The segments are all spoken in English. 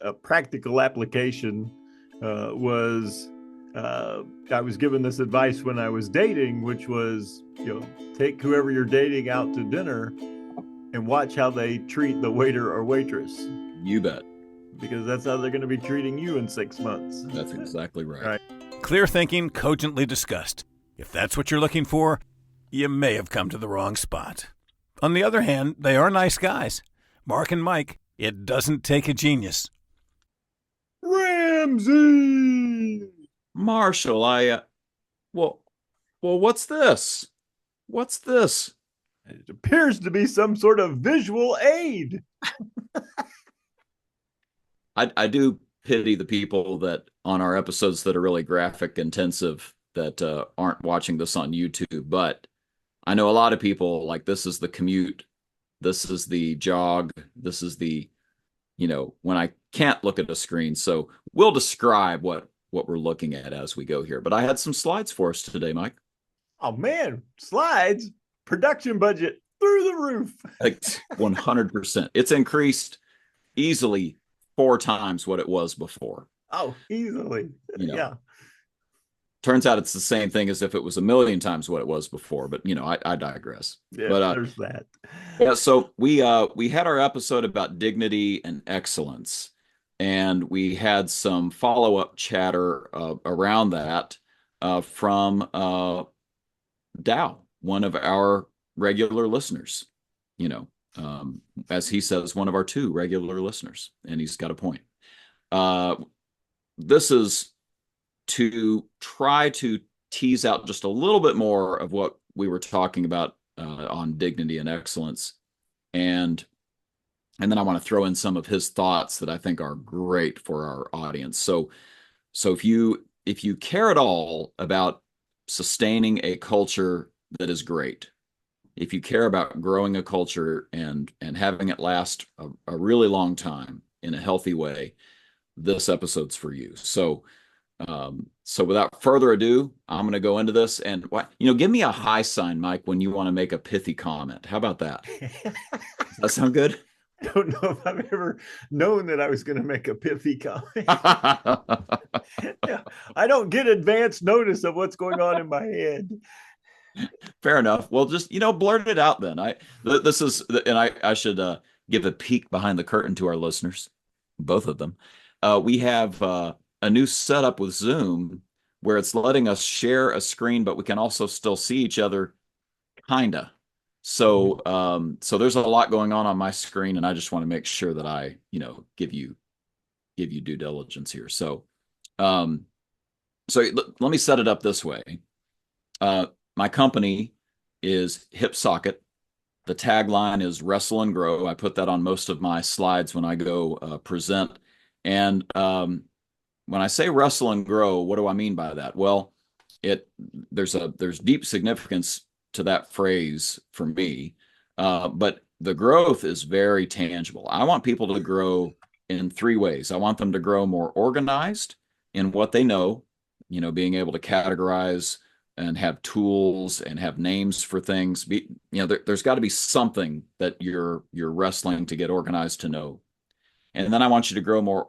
a practical application was I was given this advice when I was dating, which was, take whoever you're dating out to dinner and watch how they treat the waiter or waitress. You bet. Because that's how they're going to be treating you in 6 months. That's exactly right. Right. Clear thinking, cogently discussed. If that's what you're looking for, you may have come to the wrong spot. On the other hand, they are nice guys. Mark and Mike, it doesn't take a genius. Ramsey! Marshall, well, what's this? What's this? It appears to be some sort of visual aid. I do pity the people that on our episodes that are really graphic intensive that aren't watching this on YouTube, but I know a lot of people, like, this is the commute, this is the jog, this is the, when I can't look at a screen. So we'll describe what we're looking at as we go here. But I had some slides for us today, Mike. Oh man, slides, production budget through the roof. Like 100%. It's increased easily 4 times what it was before. Oh, easily. Yeah. Turns out it's the same thing as if it was 1,000,000 times what it was before, but I digress. Yeah, but there's that. Yeah, so we had our episode about dignity and excellence, and we had some follow-up chatter around that from Dow, one of our regular listeners. As he says, one of our 2 regular listeners, and he's got a point. This is to try to tease out just a little bit more of what we were talking about on dignity and excellence, and then I want to throw in some of his thoughts that I think are great for our audience. So if you care at all about sustaining a culture that is great, if you care about growing a culture and having it last a really long time in a healthy way, this episode's for you. So without further ado, I'm going to go into this, and give me a high sign, Mike, when you want to make a pithy comment. How about that? Does that sound good? I don't know if I've ever known that I was going to make a pithy comment. Yeah, I don't get advance notice of what's going on in my head. Fair enough. Well, just blurt it out then. This is, and I should give a peek behind the curtain to our listeners, both of them. We have a new setup with Zoom where it's letting us share a screen, but we can also still see each other, kinda. So there's a lot going on my screen, and I just want to make sure that I give you due diligence here. So let me set it up this way. My company is HipSocket. The tagline is Wrestle and Grow. I put that on most of my slides when I go present. And when I say wrestle and grow, what do I mean by that? Well, there's deep significance to that phrase for me, but the growth is very tangible. I want people to grow in 3 ways. I want them to grow more organized in what they know, being able to categorize and have tools and have names for things. There's got to be something that you're wrestling to get organized to know. And then I want you to grow more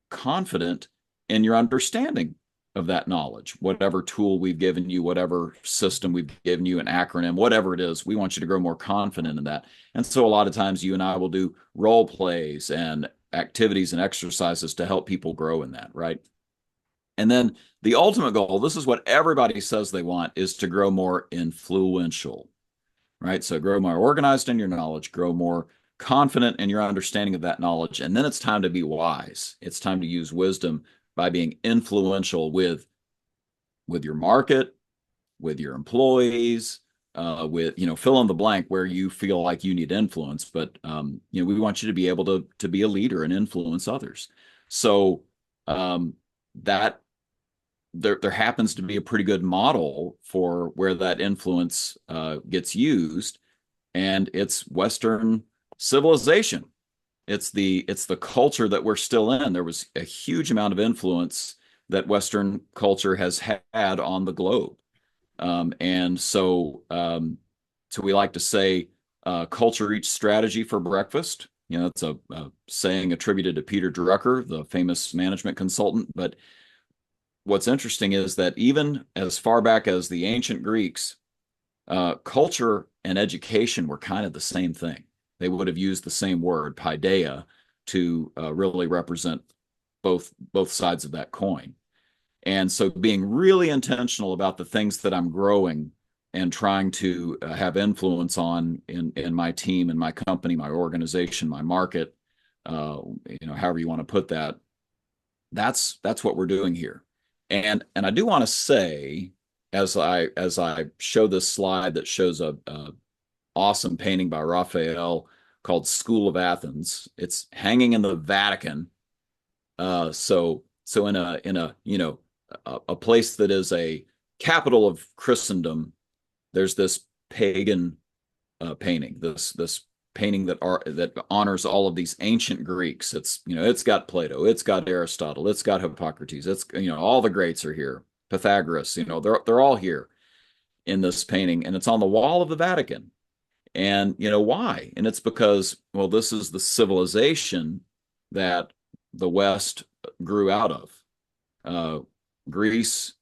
confident in your understanding of that knowledge, whatever tool we've given you, whatever system we've given you, an acronym, whatever it is, we want you to grow more confident in that. And so a lot of times you and I will do role plays and activities and exercises to help people grow in that, right? And then the ultimate goal, this is what everybody says they want, is to grow more influential, right? So grow more organized in your knowledge, grow more confident in your understanding of that knowledge. And then it's time to be wise. It's time to use wisdom by being influential with your market, with your employees, with, fill in the blank where you feel like you need influence. But, we want you to be able to be a leader and influence others. So that there happens to be a pretty good model for where that influence gets used. And it's Western civilization. It's the culture that we're still in. There was a huge amount of influence that Western culture has had on the globe. And so we like to say culture eats strategy for breakfast. It's a saying attributed to Peter Drucker, the famous management consultant. But what's interesting is that even as far back as the ancient Greeks, culture and education were kind of the same thing. They would have used the same word, paideia, to really represent both sides of that coin. And so being really intentional about the things that I'm growing and trying to have influence on in my team, in my company, my organization, my market, however you want to put that, that's what we're doing here. And I do want to say, as I show this slide that shows a awesome painting by Raphael called School of Athens. It's hanging in the Vatican. So in a place that is a capital of Christendom, there's this pagan painting, this painting that honors all of these ancient Greeks. It's got Plato, it's got Aristotle, it's got Hippocrates, it's all the greats are here. Pythagoras, they're all here in this painting, and it's on the wall of the Vatican. And why? And it's because, well, this is the civilization that the West grew out of. Greece,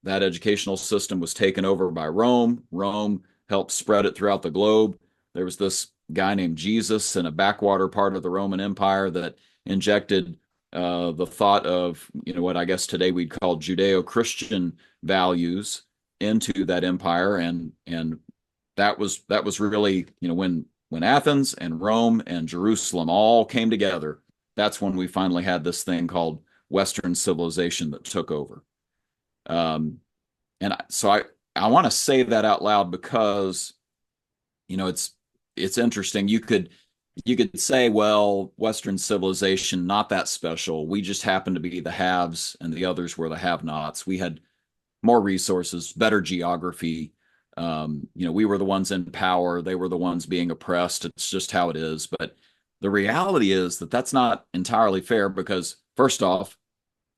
that educational system was taken over by Rome. Rome helped spread it throughout the globe. There was this guy named Jesus in a backwater part of the Roman Empire that injected the thought of, what I guess today we'd call Judeo-Christian values into that empire. And that was really, when Athens and Rome and Jerusalem all came together, that's when we finally had this thing called Western civilization that took over. So I want to say that out loud because, it's interesting. You could say, well, Western civilization, not that special. We just happened to be the haves and the others were the have-nots. We had more resources, better geography. We were the ones in power. They were the ones being oppressed. It's just how it is. But the reality is that that's not entirely fair because, first off,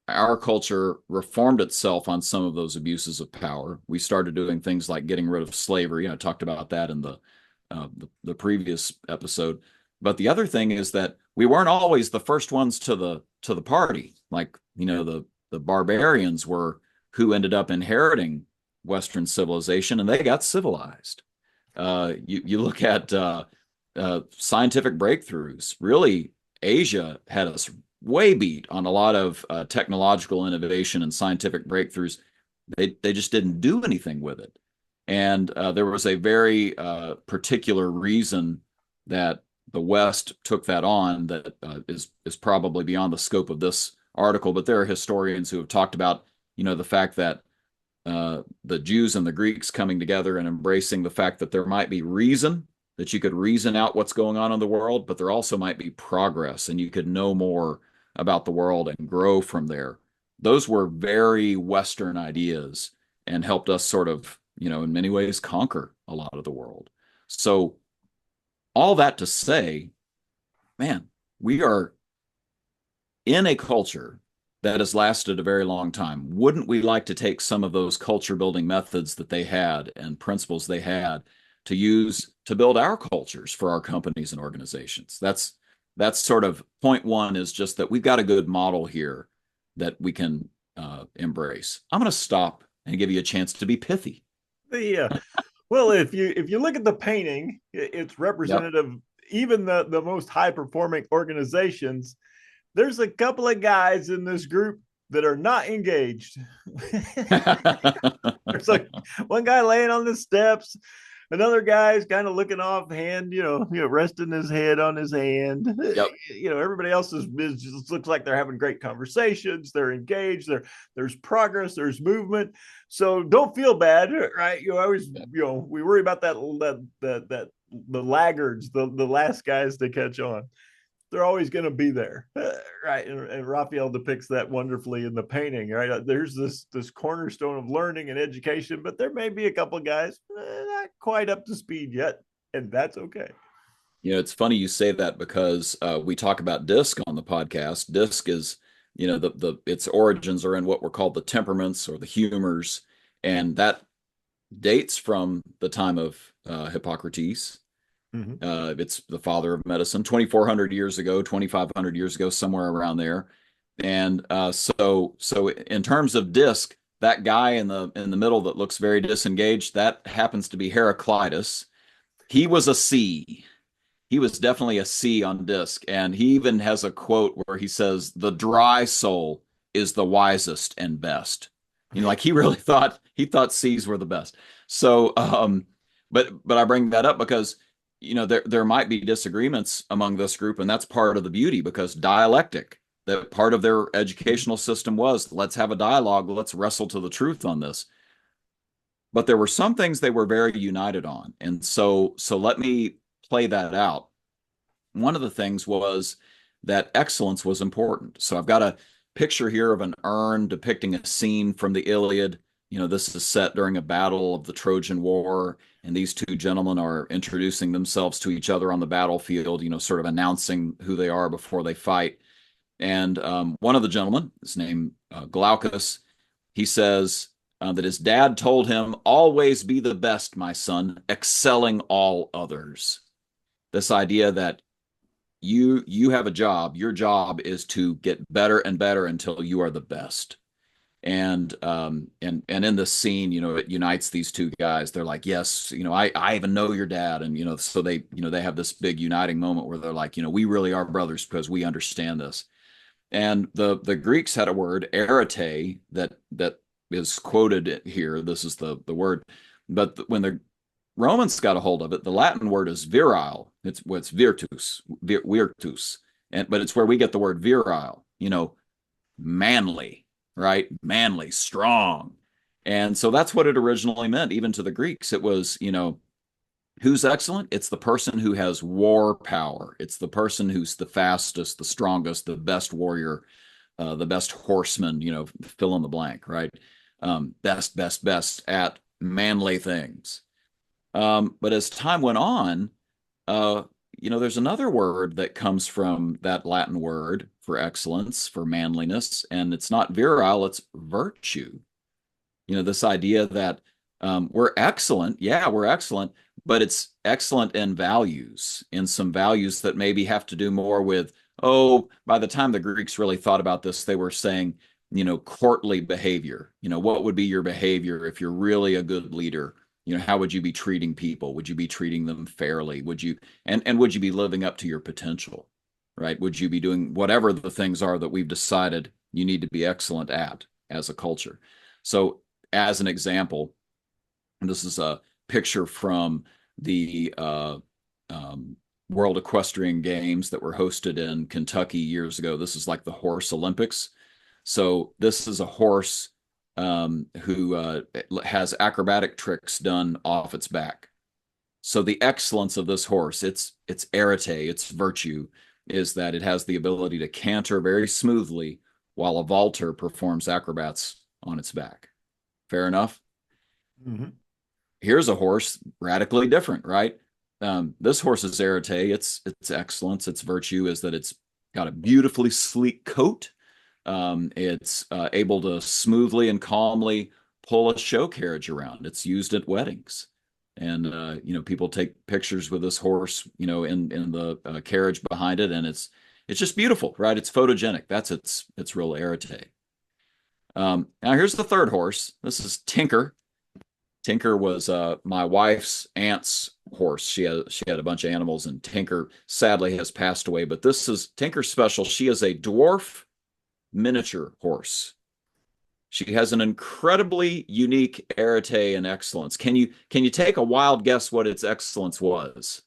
our culture reformed itself on some of those abuses of power. We started doing things like getting rid of slavery. I talked about that in the previous episode. But the other thing is that we weren't always the first ones to the party. Like, the barbarians were who ended up inheriting Western civilization, and they got civilized. You look at scientific breakthroughs. Really, Asia had us way beat on a lot of technological innovation and scientific breakthroughs. They just didn't do anything with it. And there was a very particular reason that the West took that on that is probably beyond the scope of this article. But there are historians who have talked about, the fact that the Jews and the Greeks coming together and embracing the fact that there might be reason, that you could reason out what's going on in the world, but there also might be progress and you could know more about the world and grow from there. Those were very Western ideas and helped us sort of, in many ways conquer a lot of the world. So all that to say, man, we are in a culture that has lasted a very long time. Wouldn't we like to take some of those culture building methods that they had and principles they had to use to build our cultures for our companies and organizations? That's sort of point one, is just that we've got a good model here that we can embrace. I'm going to stop and give you a chance to be pithy. Well, if you look at the painting, it's representative. Yep. Even the most high performing organizations, there's a couple of guys in this group that are not engaged. There's like one guy laying on the steps. Another guy's kind of looking offhand, resting his head on his hand. Yep. Everybody else just looks like they're having great conversations. They're engaged. There's progress. There's movement. So don't feel bad, right? You always, we worry about the laggards, the last guys to catch on. They're always going to be there, right? And Raphael depicts that wonderfully in the painting, right? There's this cornerstone of learning and education, but there may be a couple of guys not quite up to speed yet, and that's okay. It's funny you say that because we talk about DISC on the podcast. DISC is, its origins are in what were called the temperaments or the humors, and that dates from the time of Hippocrates. Mhm. It's the father of medicine. 2,400 years ago, 2,500 years ago, somewhere around there. And so in terms of disc, that guy in the middle that looks very disengaged, that happens to be Heraclitus. He was a C. He was definitely a C on disc, and he even has a quote where he says, "The dry soul is the wisest and best." Like he really thought C's were the best. So, but I bring that up because there might be disagreements among this group, and that's part of the beauty, because dialectic, that part of their educational system was, let's have a dialogue, let's wrestle to the truth on this. But there were some things they were very united on, and so let me play that out. One of the things was that excellence was important. So I've got a picture here of an urn depicting a scene from the Iliad. This is set during a battle of the Trojan War, and these two gentlemen are introducing themselves to each other on the battlefield, sort of announcing who they are before they fight. And one of the gentlemen, his name Glaucus, he says that his dad told him, "Always be the best, my son, excelling all others." This idea that you have a job. Your job is to get better and better until you are the best. And in this scene, it unites these two guys. They're like, "Yes, I even know your dad," and so they have this big uniting moment where they're like, "We really are brothers because we understand this." And the Greeks had a word, arete, that is quoted here. This is the word, but when the Romans got a hold of it, the Latin word is virile. It's virtus, virtus, but it's where we get the word virile. Manly, right? Manly, strong. And so that's what it originally meant, even to the Greeks. It was, who's excellent? It's the person who has war power. It's the person who's the fastest, the strongest, the best warrior, the best horseman, fill in the blank, right? Best at manly things. But as time went on, there's another word that comes from that Latin word for excellence, for manliness, and it's not virile, it's virtue. This idea that we're excellent. Yeah, we're excellent, but it's excellent in values, in some values that maybe have to do more with, by the time the Greeks really thought about this, they were saying, courtly behavior. What would be your behavior if you're really a good leader? How would you be treating people? Would you be treating them fairly? Would you would you be living up to your potential, right? Would you be doing whatever the things are that we've decided you need to be excellent at as a culture? So as an example, this is a picture from the World Equestrian Games that were hosted in Kentucky years ago. This is like the Horse Olympics. So this is a horse who has acrobatic tricks done off its back. So the excellence of this horse, its arete, its virtue, is that it has the ability to canter very smoothly while a vaulter performs acrobats on its back. Fair enough? Mm-hmm. Here's a horse radically different, right? This horse's arete, its excellence, its virtue is that it's got a beautifully sleek coat. It's able to smoothly and calmly pull a show carriage around. It's used at weddings, and people take pictures with this horse, in the carriage behind it, and it's just beautiful, right? It's photogenic. That's its real arete. Now here's the third horse. This is Tinker. Tinker was my wife's aunt's horse. She had a bunch of animals, and Tinker sadly has passed away. But this is Tinker's special. She is a dwarf miniature horse. She has an incredibly unique arete and excellence. Can you take a wild guess what its excellence was?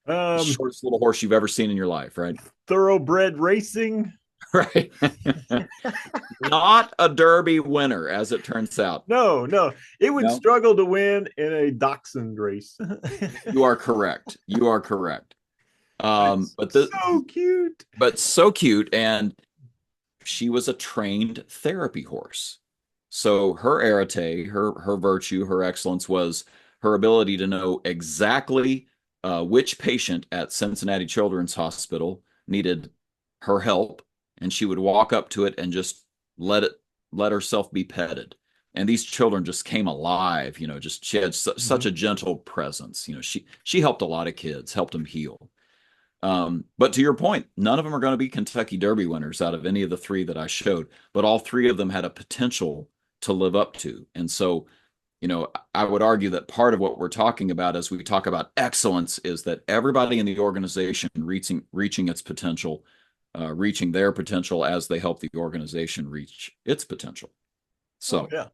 The shortest little horse you've ever seen in your life, right? Thoroughbred racing. Right. Not a Derby winner, as it turns out. No. It would struggle to win in a dachshund race. You are correct. But so cute. But so cute. And she was a trained therapy horse. So her arete, her virtue, her excellence was her ability to know exactly which patient at Cincinnati Children's Hospital needed her help, and she would walk up to it and just let herself be petted. and these children just came alive. Just she had such a gentle presence. She helped a lot of kids, helped them heal. But to your point, none of them are going to be Kentucky Derby winners out of any of the three that I showed, but all three of them had a potential to live up to. And so, I would argue that part of what we're talking about as we talk about excellence is that everybody in the organization reaching its potential, reaching their potential as they help the organization reach its potential. So, yeah.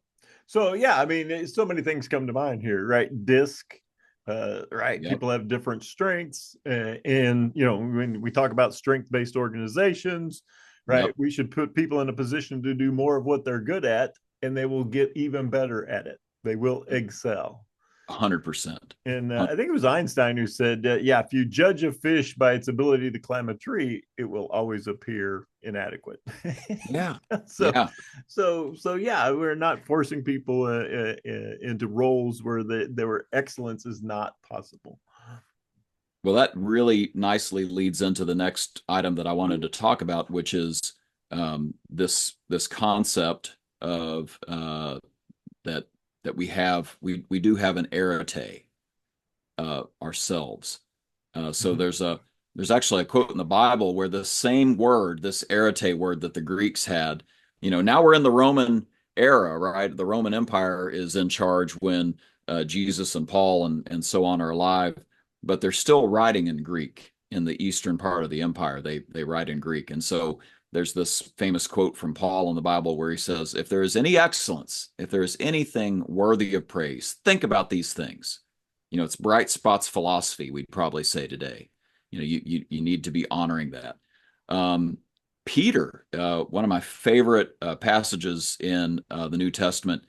So, yeah, I mean, so many things come to mind here, right? DISC, right? Yep. People have different strengths. And, when we talk about strength-based organizations, right, Yep. we should put people in a position to do more of what they're good at, and they will get even better at it. They will excel. 100%. And I think it was Einstein who said, if you judge a fish by its ability to climb a tree, it will always appear inadequate. Yeah. So yeah, we're not forcing people into roles where where excellence is not possible. Well, that really nicely leads into the next item that I wanted to talk about, which is this concept of that we do have an arete ourselves. So there's actually a quote in the Bible where the same word, this arete word that the Greeks had, now we're in the Roman era, right? The Roman Empire is in charge when Jesus and Paul and so on are alive, but they're still writing in Greek in the eastern part of the empire. They write in Greek. And so there's this famous quote from Paul in the Bible where he says, if there is any excellence, if there is anything worthy of praise, think about these things. It's bright spots philosophy, we'd probably say today. You need to be honoring that. Peter, one of my favorite passages in the New Testament,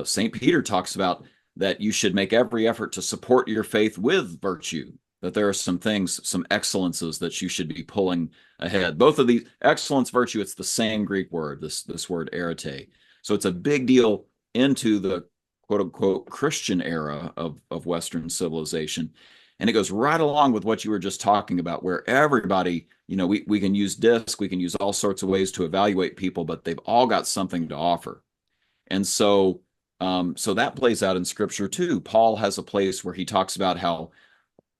St. Peter talks about that you should make every effort to support your faith with virtue, that there are some things, some excellences that you should be pulling ahead. Both of these, excellence, virtue, it's the same Greek word, this word arete. So it's a big deal into the quote unquote Christian era of Western civilization. And it goes right along with what you were just talking about, where everybody, we can use DISC, we can use all sorts of ways to evaluate people, but they've all got something to offer. And so that plays out in scripture too. Paul has a place where he talks about how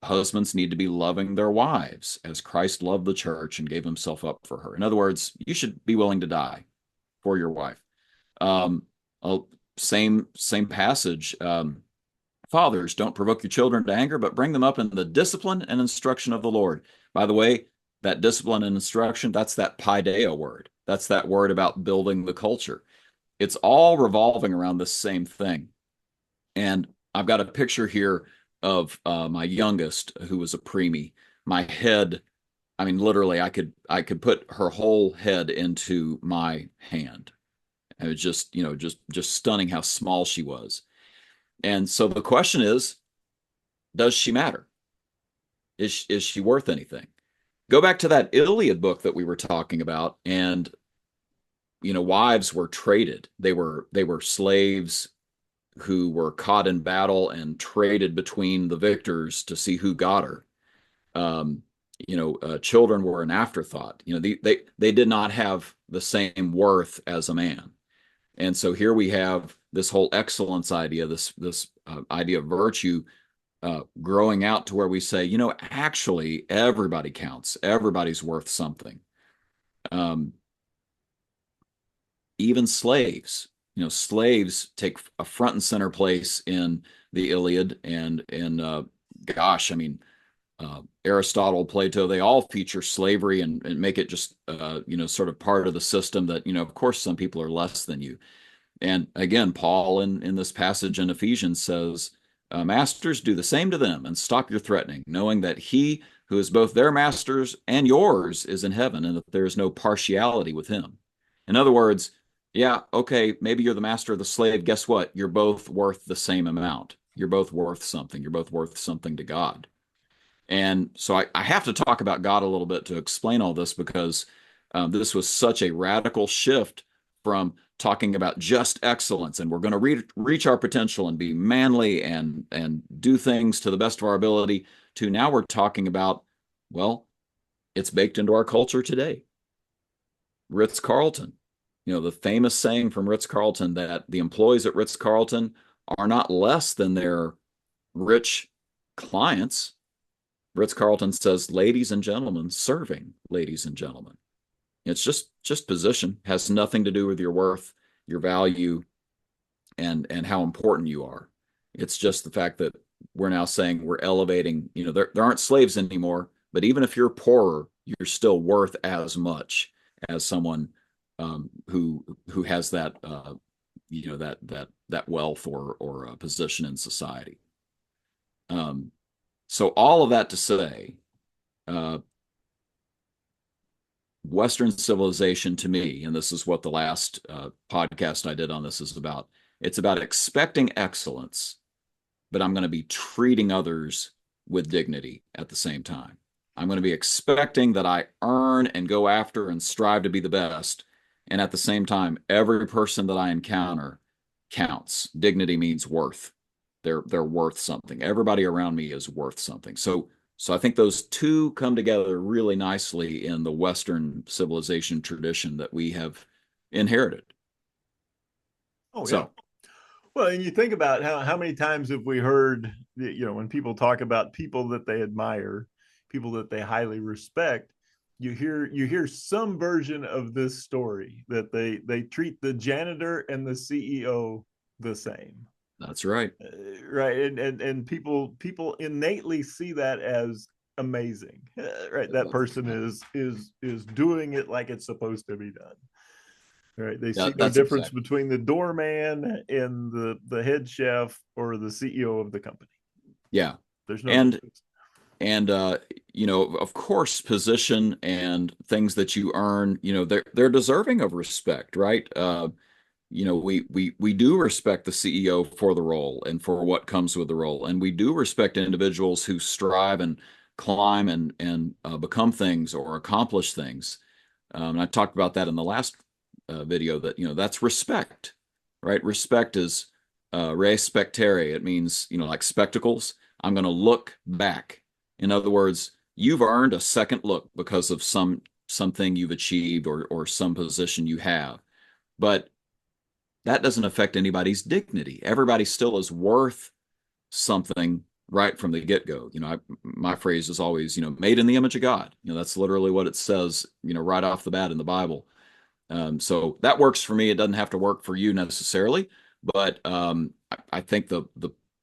husbands need to be loving their wives as Christ loved the church and gave himself up for her. In other words, you should be willing to die for your wife. Same passage. Fathers, don't provoke your children to anger, but bring them up in the discipline and instruction of the Lord. By the way, that discipline and instruction, that's that paideia word. That's that word about building the culture. It's all revolving around the same thing. And I've got a picture here of my youngest, who was a preemie. My head, I mean, literally, I could put her whole head into my hand. It was just stunning how small she was. And so the question is, does she matter? Is she worth anything? Go back to that Iliad book that we were talking about, and wives were traded. They were slaves who were caught in battle and traded between the victors to see who got her. Children were an afterthought. They did not have the same worth as a man. And so here we have this whole excellence idea, this idea of virtue growing out to where we say, actually everybody counts. Everybody's worth something. Even slaves, slaves take a front and center place in the Iliad, and Aristotle, Plato, they all feature slavery and make it just, sort of part of the system that, of course, some people are less than you. And again, Paul in this passage in Ephesians says, masters, do the same to them and stop your threatening, knowing that he who is both their masters and yours is in heaven, and that there is no partiality with him. In other words, yeah, okay, maybe you're the master or the slave. Guess what? You're both worth the same amount. You're both worth something. You're both worth something to God. And so I have to talk about God a little bit to explain all this, because this was such a radical shift from talking about just excellence and we're going to reach our potential and be manly and do things to the best of our ability, to now we're talking about, well, it's baked into our culture today. Ritz-Carlton, the famous saying from Ritz-Carlton that the employees at Ritz-Carlton are not less than their rich clients. Ritz-Carlton says, ladies and gentlemen, serving ladies and gentlemen. It's just position, has nothing to do with your worth, your value, and how important you are. It's just the fact that we're now saying we're elevating, there aren't slaves anymore, but even if you're poorer, you're still worth as much as someone who has that that wealth or a position in society. So all of that to say, Western civilization to me, and this is what the last podcast I did on this is about, it's about expecting excellence, but I'm going to be treating others with dignity at the same time. I'm going to be expecting that I earn and go after and strive to be the best. And at the same time, every person that I encounter counts. Dignity means worth. They're worth something. Everybody around me is worth something. So I think those two come together really nicely in the Western civilization tradition that we have inherited. Oh, yeah. So, well, and you think about how many times have we heard, when people talk about people that they admire, people that they highly respect, you hear some version of this story that they treat the janitor and the CEO the same. that's right. Right. And people innately see that as amazing. Right. That person is doing it like it's supposed to be done. Right. They see no difference between the doorman and the head chef or the CEO of the company. Yeah. There's no difference. And of course, position and things that you earn, they're deserving of respect, right? We do respect the CEO for the role and for what comes with the role, and we do respect individuals who strive and climb and become things or accomplish things. And I talked about that in the last video that that's respect, right? Respect is respectere. It means like spectacles. I'm going to look back. In other words, you've earned a second look because of something you've achieved or some position you have. But that doesn't affect anybody's dignity. Everybody still is worth something right from the get-go. My phrase is always, made in the image of God. That's literally what it says, right off the bat in the Bible. So that works for me. It doesn't have to work for you necessarily, but I think the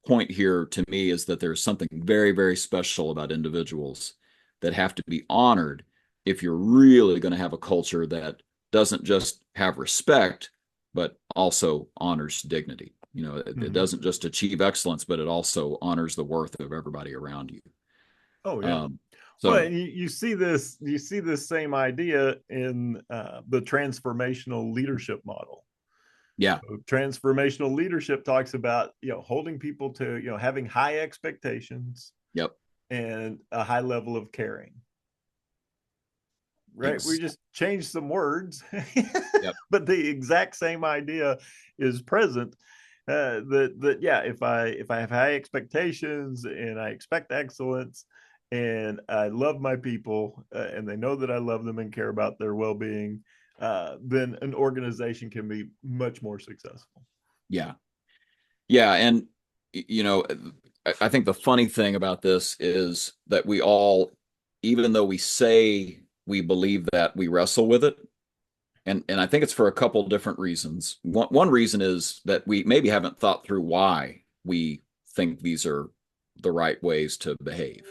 point here to me is that there's something very, very special about individuals that have to be honored if you're really going to have a culture that doesn't just have respect, but also honors dignity. It doesn't just achieve excellence, but it also honors the worth of everybody around you. Oh, yeah. So well, you see this same idea in the transformational leadership model. Yeah. So transformational leadership talks about, holding people to, having high expectations. Yep. And a high level of caring. Right. Yes. We just changed some words, Yep. but the exact same idea is present. If I have high expectations and I expect excellence and I love my people and they know that I love them and care about their well-being, then an organization can be much more successful. Yeah. Yeah. And, I think the funny thing about this is that we all, even though we say we believe that, we wrestle with it. And I think it's for a couple different reasons. One reason is that we maybe haven't thought through why we think these are the right ways to behave.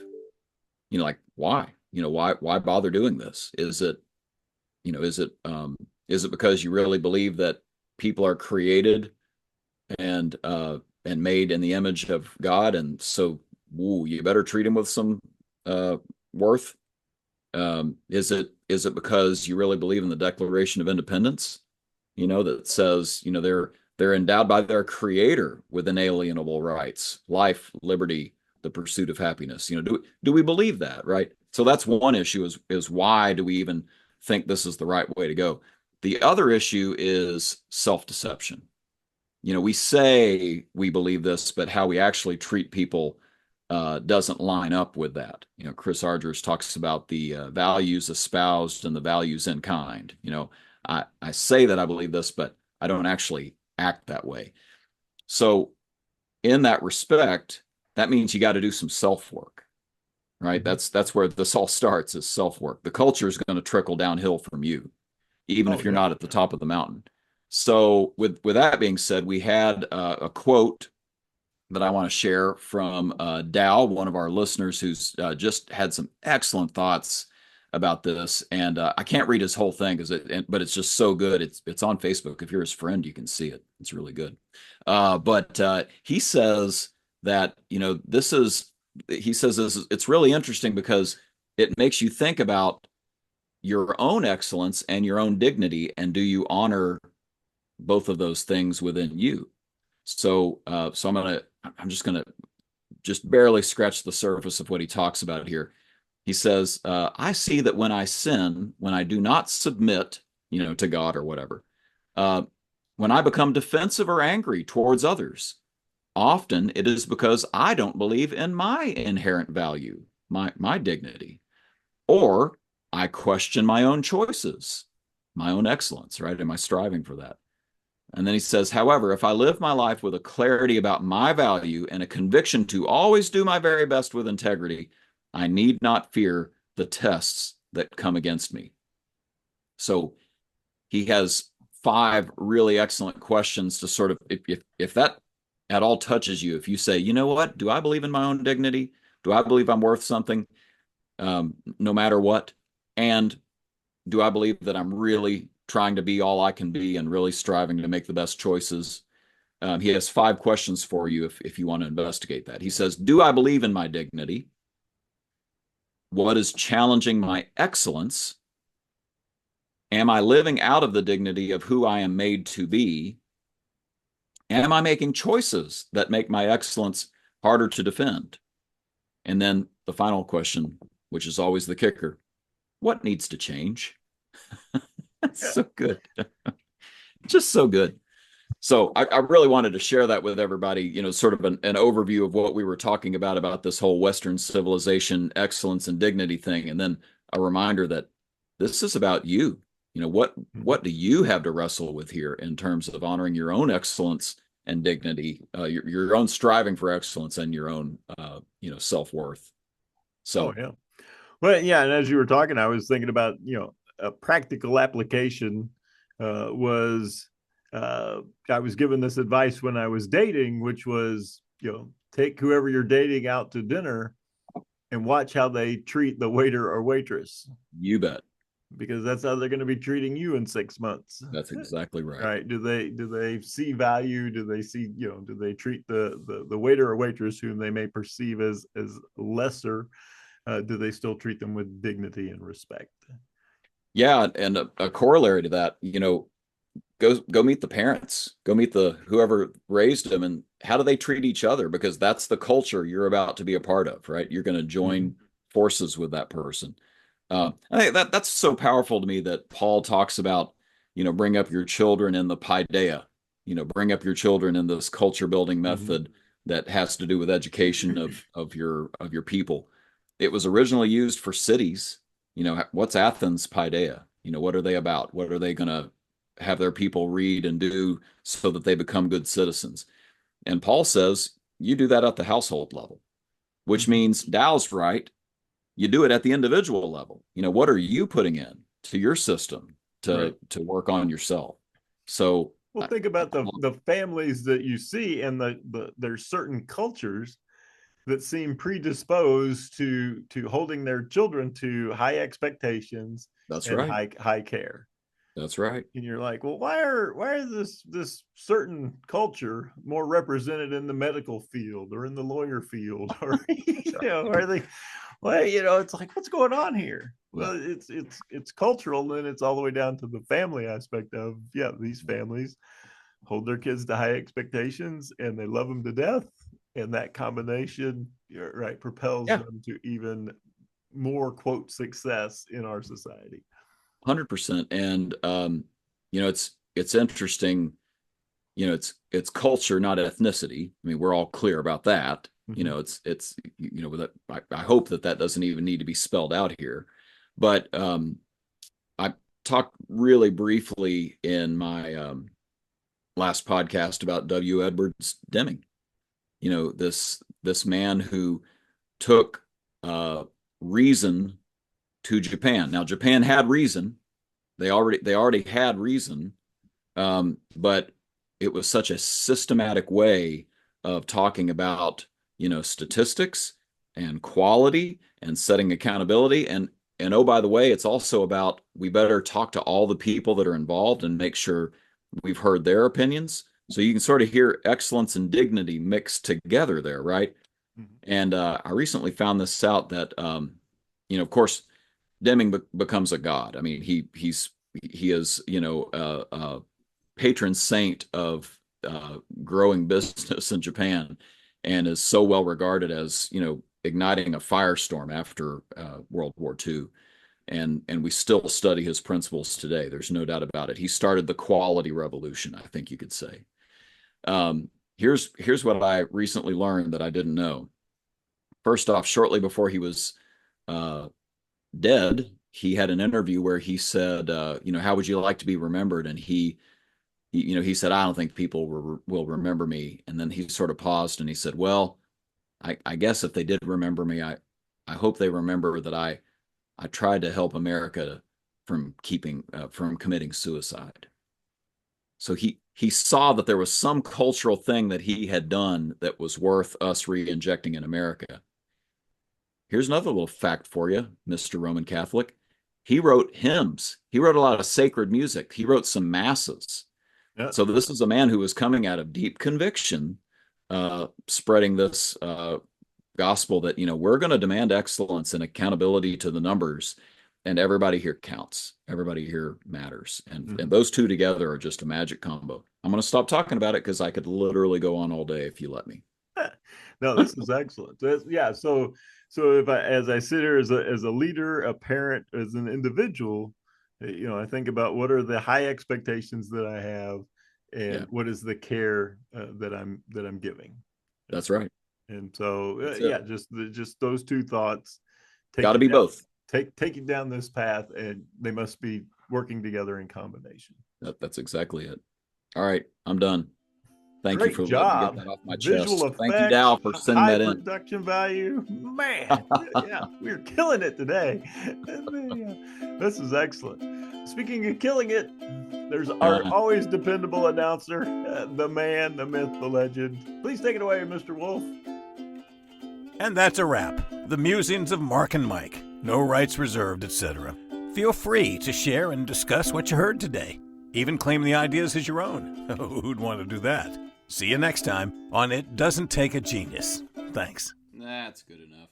Like why? Why bother doing this? Is it because you really believe that people are created and made in the image of God, and so you better treat them with some worth? Is it because you really believe in the Declaration of Independence, that says they're endowed by their Creator with inalienable rights, life, liberty, the pursuit of happiness? Do we believe that, right? So that's one issue, is why do we even think this is the right way to go? The other issue is self-deception. We say we believe this, but how we actually treat people doesn't line up with that. Chris Argyris talks about the values espoused and the values in kind. I say that I believe this, but I don't actually act that way. So in that respect, that means you got to do some self work, right? Mhm. That's where this all starts, is self work. The culture is going to trickle downhill from you, even Oh if you're yeah. not at the top of the mountain. So with that being said, we had a quote that I want to share from Dow, one of our listeners, who's just had some excellent thoughts about this. And I can't read his whole thing but it's just so good. It's on Facebook. If you're his friend, you can see it. It's really good. But he says that, he says it's really interesting because it makes you think about your own excellence and your own dignity, and do you honor both of those things within you? So I'm just gonna just barely scratch the surface of what he talks about here. He says, I see that when I sin, when I do not submit, to God or whatever, uh, when I become defensive or angry towards others, often it is because I don't believe in my inherent value, my dignity, or I question my own choices, my own excellence, right? Am I striving for that? And then he says, however, if I live my life with a clarity about my value and a conviction to always do my very best with integrity, I need not fear the tests that come against me. So he has 5 really excellent questions to sort of, if that at all touches you, if you say, you know what, do I believe in my own dignity? Do I believe I'm worth something, no matter what? And do I believe that I'm really trying to be all I can be and really striving to make the best choices? He has 5 questions for you if you want to investigate that. He says, do I believe in my dignity? What is challenging my excellence? Am I living out of the dignity of who I am made to be? Am I making choices that make my excellence harder to defend? And then the final question, which is always the kicker, what needs to change? That's Yeah. so good. Just so good. So I really wanted to share that with everybody, sort of an overview of what we were talking about this whole Western civilization, excellence and dignity thing. And then a reminder that this is about you. What Mhm. do you have to wrestle with here in terms of honoring your own excellence and dignity, your own striving for excellence and your own, self-worth. Oh So yeah. Well, yeah, and as you were talking, I was thinking about, a practical application was I was given this advice when I was dating, which was, take whoever you're dating out to dinner and watch how they treat the waiter or waitress, you bet. because that's how they're going to be treating you in 6 months. That's exactly right. Right? Do they see value? Do they see, do they treat the waiter or waitress whom they may perceive as lesser? Do they still treat them with dignity and respect? Yeah, and a corollary to that, go meet the parents, go meet the whoever raised them, and how do they treat each other? Because that's the culture you're about to be a part of, right? You're going to Mm-hmm. join forces with that person. I think that's so powerful to me that Paul talks about, bring up your children in the paideia, bring up your children in this culture building Mm-hmm. method that has to do with education of your people. It was originally used for cities. What's Athens paideia? What are they about? What are they going to have their people read and do so that they become good citizens? And Paul says you do that at the household level, which Mm-hmm. means Dow's right. You do it at the individual level. What are you putting in to your system Right. to work on yourself? So Well, I, think about the families that you see, and there's certain cultures that seem predisposed to holding their children to high expectations that's and right. high care. That's right. And you're like, well, why are this certain culture more represented in the medical field or in the lawyer field, or are they, well, it's like, what's going on here? Yeah. Well, it's cultural, and it's all the way down to the family aspect of, yeah, these families hold their kids to high expectations and they love them to death, and that combination, you're right, propels Yeah. them to even more, quote, success in our society. 100%. And it's interesting. It's culture, not ethnicity. I mean, we're all clear about that. Mm-hmm. It's that I hope that doesn't even need to be spelled out here. But talked really briefly in my last podcast about W. Edwards Deming. You know, this man who took reason to Japan. Now, Japan had reason; they already had reason, but it was such a systematic way of talking about, you know, statistics and quality and setting accountability. And oh, by the way, it's also about, we better talk to all the people that are involved and make sure we've heard their opinions. So you can sort of hear excellence and dignity mixed together there, right? Mhm. And I recently found this out that, you know, of course, Deming becomes a god. I mean, he is, you know, a patron saint of growing business in Japan, and is so well regarded as, you know, igniting a firestorm after World War II. And we still study his principles today. There's no doubt about it. He started the quality revolution, I think you could say. Here's what I recently learned that I didn't know. First off, shortly before he was dead, he had an interview where he said, you know, how would you like to be remembered? And you know, he said, I don't think people will remember me. And then he sort of paused and he said, well, I guess if they did remember me, I hope they remember that I tried to help America from committing suicide. So he saw that there was some cultural thing that he had done that was worth us re-injecting in America. Here's another little fact for you, Mr. Roman Catholic. He wrote hymns. He wrote a lot of sacred music. He wrote some masses. Yeah. So this is a man who was coming out of deep conviction, spreading this gospel that, you know, we're going to demand excellence and accountability to the numbers, and everybody here counts. Everybody here matters. And those two together are just a magic combo. I'm going to stop talking about it because I could literally go on all day if you let me. No, this is excellent. Yeah. So if as I sit here as a leader, a parent, as an individual, you know, I think about what are the high expectations that I have, and what is the care that I'm giving. That's right. And so, yeah, just those two thoughts. Got to be both. Taking down this path, and they must be working together in combination. That's exactly it. All right, I'm done. Thank Great you for job. letting me get that off my Visual chest. effects, Thank you, Dow, for sending that in. Production value, man. Yeah, we're killing it today. This is excellent. Speaking of killing it, there's our always dependable announcer, the man, the myth, the legend. Please take it away, Mr. Wolf. And that's a wrap. The musings of Mark and Mike. No rights reserved, etc. Feel free to share and discuss what you heard today. Even claim the ideas as your own. Who'd want to do that? See you next time on It Doesn't Take a Genius. Thanks. That's good enough.